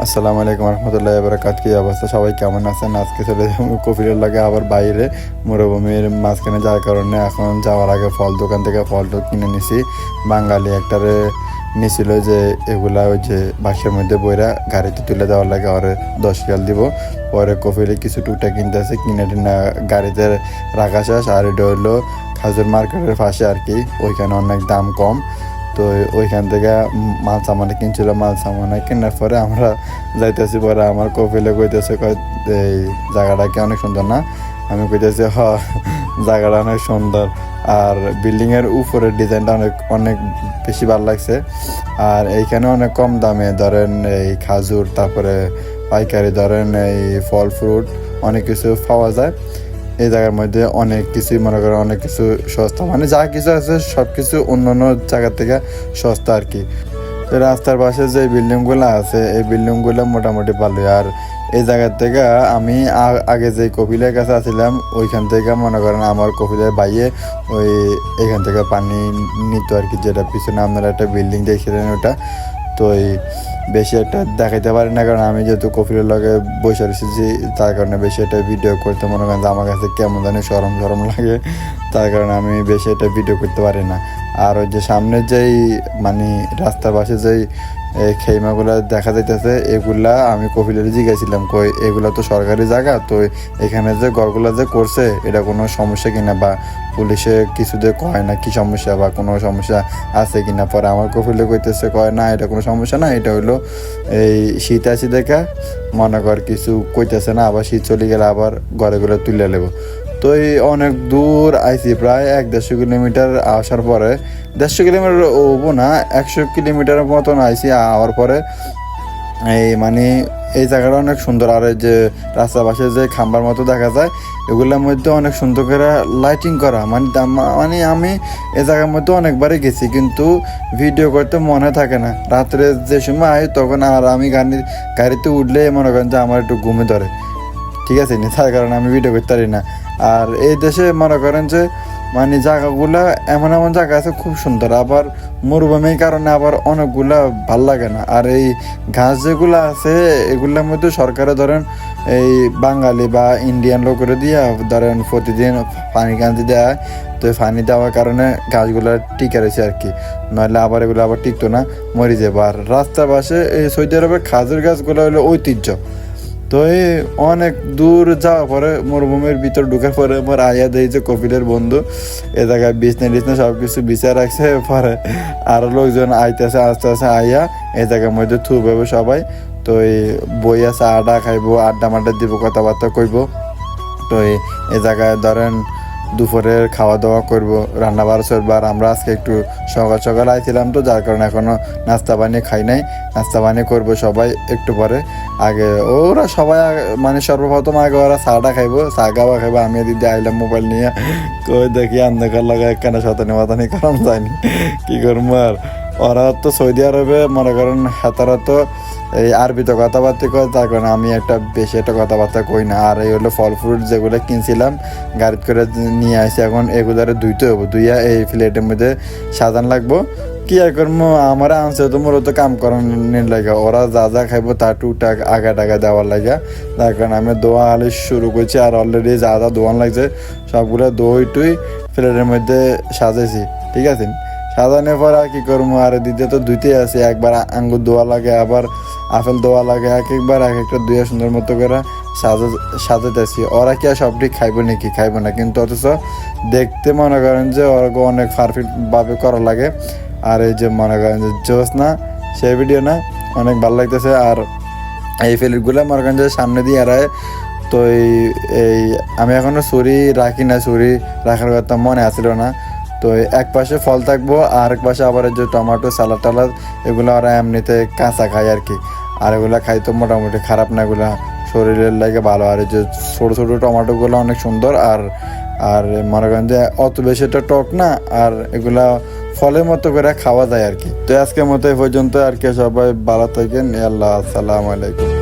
আসসালামু আলাইকুম রহমতুল্লাহ বরকাত। কি অবস্থা, সবাই কেমন আছেন? আজকে চলে যাবো কফিলের লাগে আবার বাইরে মরুভূমির মাঝখানে, যার কারণে এখন যাওয়ার আগে ফল দোকান থেকে ফল কিনে নিছি। বাঙালি একটারে নিছিল যে এগুলা ওই যে বাক্সের মধ্যে বইরা গাড়িতে তুলে দেওয়ার লাগে আর 10 রিয়াল দিব। পরে কফিলে কিছু টুকটা কিনতে আছে, কিনে টিনা গাড়িতে রাখা শেষ। আর এটা হলো খাজুর মার্কেটের পাশে আর কি, ওইখানে অনেক দাম কম। তো ওইখান থেকে মাল সামানে কিনছিল, মাল সামানে কেনার পরে আমরা যাইতেছি। পরে আমার কপিলে কইতেছে এই জায়গাটা কি অনেক সুন্দর না? আমি কইতেছি জায়গাটা অনেক সুন্দর, আর বিল্ডিংয়ের উপরের ডিজাইনটা অনেক অনেক বেশি ভালো লাগছে। আর এইখানে অনেক কম দামে ধরেন এই খাজুর, তারপরে পাইকারি ধরেন এই ফল ফ্রুট অনেক কিছু পাওয়া যায়। এই জায়গার মধ্যে অনেক কিছুই মনে করেন অনেক কিছু সস্তা, মানে যা কিছু আছে সব কিছু অন্য অন্য জায়গার থেকে সস্তা আর কি। তো রাস্তার পাশে যে বিল্ডিংগুলো আছে এই বিল্ডিংগুলো মোটামুটি ভালোই। আর এই জায়গার থেকে আমি আগে যে কপিলের কাছে আসছিলাম ওইখান থেকে মনে করেন আমার কপিলের বাইয়ে ওই এখান থেকে পানি নিত আর কি, যেটা পিছনে আপনারা একটা বিল্ডিং দেখছিলেন ওটা। তো বেশি একটা দেখাইতে পারি না, কারণ আমি যেহেতু কফিলের লগে বসে এসেছি, তার কারণে বেশি একটা ভিডিও করতে মনে করেন যে আমার কাছে কেমন জানি সরম লাগে, তার কারণে আমি বেশি একটা ভিডিও করতে পারি না। আর ওই যে সামনের যেই মানে রাস্তার পাশে যেই খেইমাগুলো দেখা যাইতেছে, এগুলা আমি কফিলের জিজ্ঞাসিলাম কই এগুলো তো সরকারি জায়গা, তো এখানে যে ঘরগুলো যে করছে এটা কোনো সমস্যা কিনা, বা পুলিশে কিছু যে কয় না কি সমস্যা বা কোনো সমস্যা আছে কিনা। পরে আমার কফিলে কইতেছে কয় না এটা কোনো সমস্যা না, এটা হইলো এই শীত আসি দেখা মনে কর কিছু কইতেছে না, আবার শীত চলে গেলে আবার ঘরে তুলে নেবো। তো এই অনেক দূর আইছি, প্রায় 1-150 কিলোমিটার আসার পরে, 150 কিলোমিটার হবো না 100 কিলোমিটারের মতন আইছি। আওয়ার পরে এই মানে এই জায়গাটা অনেক সুন্দর। আর এই যে রাস্তার পাশে যে খাম্বার মতো দেখা যায় এগুলোর মধ্যে অনেক সুন্দর করে লাইটিং করা, মানে আমি এই জায়গার মধ্যে অনেকবারই গেছি, কিন্তু ভিডিও করতে মনে থাকে না। রাত্রে যে সময় আই তখন আর আমি গাড়িতে উঠলে মনে করেন যে আমার একটু ঘুমে ধরে, ঠিক আছে নি, তার কারণে আমি ভিডিও করতে পারি না। আর এই দেশে মনে করেন যে মানে জায়গাগুলো এমন এমন জায়গা আছে খুব সুন্দর, আবার মরুভূমির কারণে আবার অনেকগুলা ভাল লাগে না। আর এই ঘাস যেগুলো আছে এগুলোর মধ্যে সরকারে ধরেন এই বাঙালি বা ইন্ডিয়ান লোকেরা দিয়ে ধরেন প্রতিদিন পানি কান্দি দেয়, তো পানি দেওয়ার কারণে গাছগুলো টিকে রয়েছে আর কি, নইলে আবার এগুলো আবার টিকতো না, মরে যাবে। আর রাস্তার পাশে এই সৌদি আরবের খাজুর গাছগুলো হলো ঐতিহ্য। তো এই অনেক দূর যাওয়ার পরে মরুভূমির ভিতর ঢুকার পরে আমার আয়া দেয় যে কপিলের বন্ধু এ জায়গায় বিছনা সব কিছু বিছায় রাখছে। পরে আরও লোকজন আইতেছে আস্তে আস্তে আইয়া এই জায়গার মধ্যে থুবে সবাই। তো এই বই আছে, আড্ডা খাইবো, আড্ডা মাড্ডা দিব, কথাবার্তা কইব। তো এই জায়গায় ধরেন দুপুরের খাওয়া দাওয়া করবো, রান্না বাড়া চলবো। আর আমরা আজকে একটু সকাল সকাল আইছিলাম, তো যার কারণে এখনও নাস্তা পানি খাই নাই, নাস্তা পানি করবো সবাই একটু পরে। আগে ওরা সবাই মানে সর্বপ্রথম আগে ওরা চাটা খাইবো, চা খাওয়া খাইবো। আমি দিদি আইলাম মোবাইল নিয়ে, কই দেখি অন্ধকার লাগা কেন শতানি মাতানি কারণ যায়নি, কী করবো। আর ওরা তো সৌদি আরবে মনে করেন হাতারা তো এই আরবিতে কথাবার্তা কয়, তার কারণে আমি একটা বেশি একটা কথাবার্তা কই না। আর এই হলো ফল ফ্রুট যেগুলো কিনছিলাম গাড়িতে করে নিয়ে আসি, এখন এগুলারে ধুইতে হবো, ধুইয়া এই প্লেটের মধ্যে সাজান লাগবো। কি আর করবো, আমার আনছে তো মোর তো কাম করানোর লাগে, ওরা যা যা খাইবো তার টুকটাক টাকা দেওয়ার লাগে, তার কারণে আমি দোয়া হালি শুরু করছি। আর অলরেডি যা যা দোয়ান লাগছে সবগুলো দই টুই প্লেটের মধ্যে সাজাইছি, ঠিক আছে। সাজানোর পর আর কি করবো, আর দিতে তো ধুইতে আছে, একবার আঙ্গুর দোয়া লাগে, আবার আপেল দোয়া লাগে, একবার এক একটা দুইয়া সুন্দর মতো করে সাজাতেছি। ওরা কি আর সবটি খাইবো নাকি? খাইবো না, কিন্তু অথচ দেখতে মনে করেন যে ওরা অনেক পারফেক্টভাবে করা লাগে। আর এই যে মনে করেন যে জোস না সেই ভিডিও না, অনেক ভালো লাগতেছে। আর এই প্লেটগুলো মনে করেন যে সামনে দিয়ে এরায়। তো এই আমি এখনও ছুরি রাখি না, ছুরি রাখার কথা মনে আসছিল না। তো এক পাশে ফল থাকবো, আর এক পাশে আবার যে টমেটো সালাদ টালাদ এগুলো ওরা এমনিতে কাঁচা খায় আর কি। আর এগুলো খাই তো মোটামুটি খারাপ না, এগুলো শরীরের লাগে ভালো। আর এই যে ছোটো ছোটো টমেটোগুলো অনেক সুন্দর, আর মনে করেন যে অত বেশি একটা টক না, আর এগুলা ফলের মতো করে খাওয়া যায় আর কি। তো আজকের মতো এই পর্যন্ত আর কি, সবাই ভালো থাকেন। আল্লাহ আসসালামু আলাইকুম।